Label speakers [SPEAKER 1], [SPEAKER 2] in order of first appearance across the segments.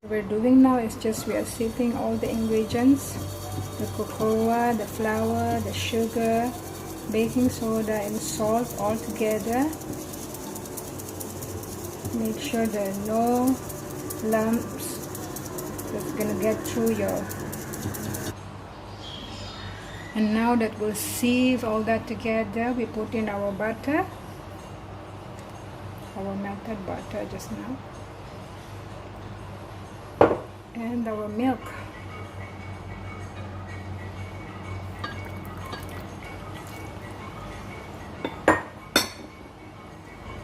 [SPEAKER 1] What we're doing now is just we are sieving all the ingredients, the cocoa, the flour, the sugar, baking soda and salt all together. Make sure there are no lumps that's gonna get through your. And now that we'll sieve all that together, we put in our butter, our melted butter just now, and our milk.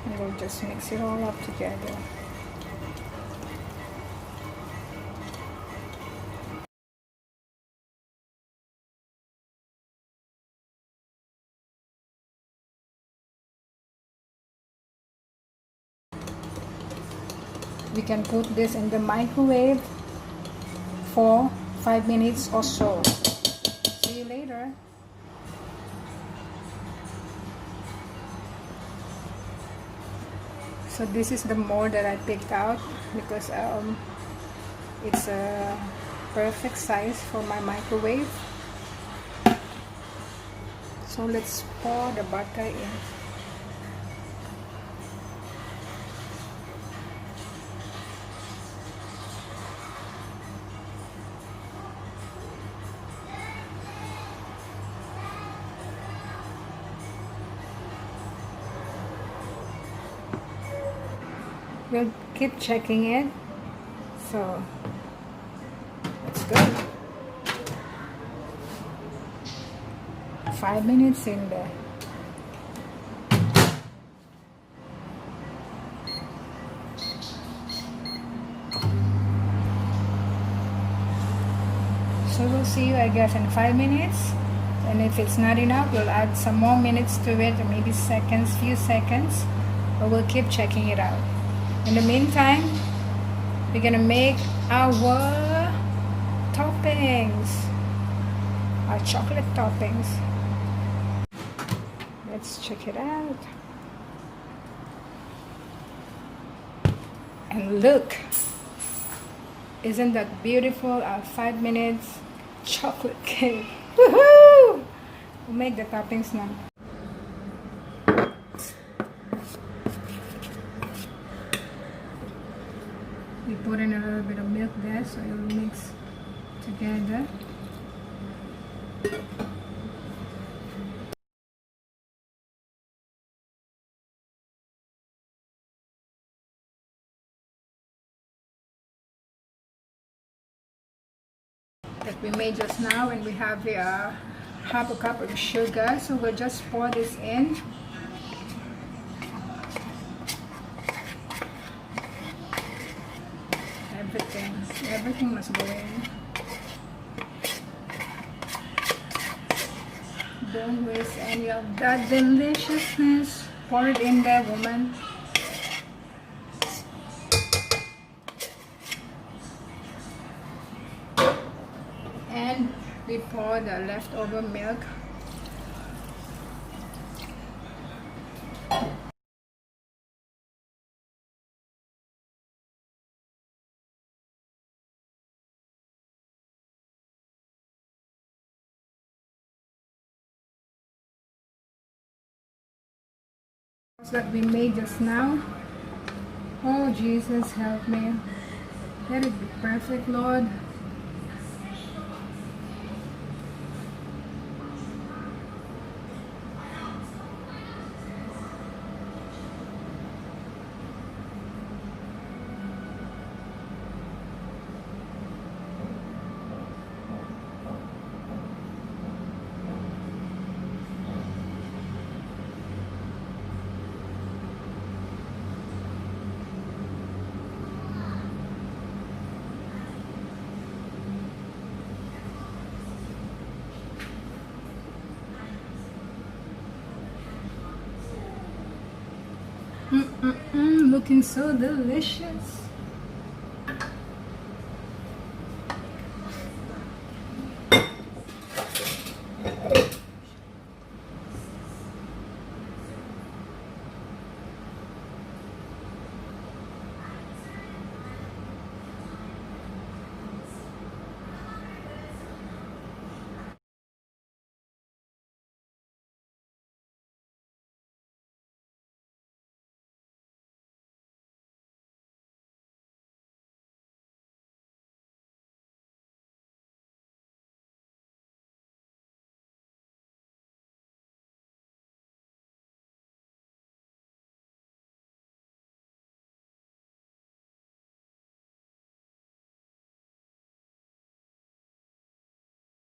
[SPEAKER 1] And we'll just mix it all up together. We can put this in the microwave for 5 minutes or so. See you later. So this is the mold that I picked out because it's a perfect size for my microwave. So let's pour the butter in. We'll keep checking it. So it's good. 5 minutes in there. So we'll see you, I guess, in 5 minutes. And if it's not enough, we'll add some more minutes to it, or maybe seconds, few seconds. But we'll keep checking it out. In the meantime, we're gonna make our toppings, our chocolate toppings. Let's check it out. And look, isn't that beautiful? Our 5 minutes chocolate cake. Woohoo! We'll make the toppings now. We put in a little bit of milk there so it will mix together. That we made just now, and we have half a cup of sugar, so we'll just pour this in. Everything must go in. Don't waste any of that deliciousness. Pour it in there, woman. And we pour the leftover milk. That we made just now. Oh, Jesus, help me. Let it be perfect, Lord. Looking so delicious.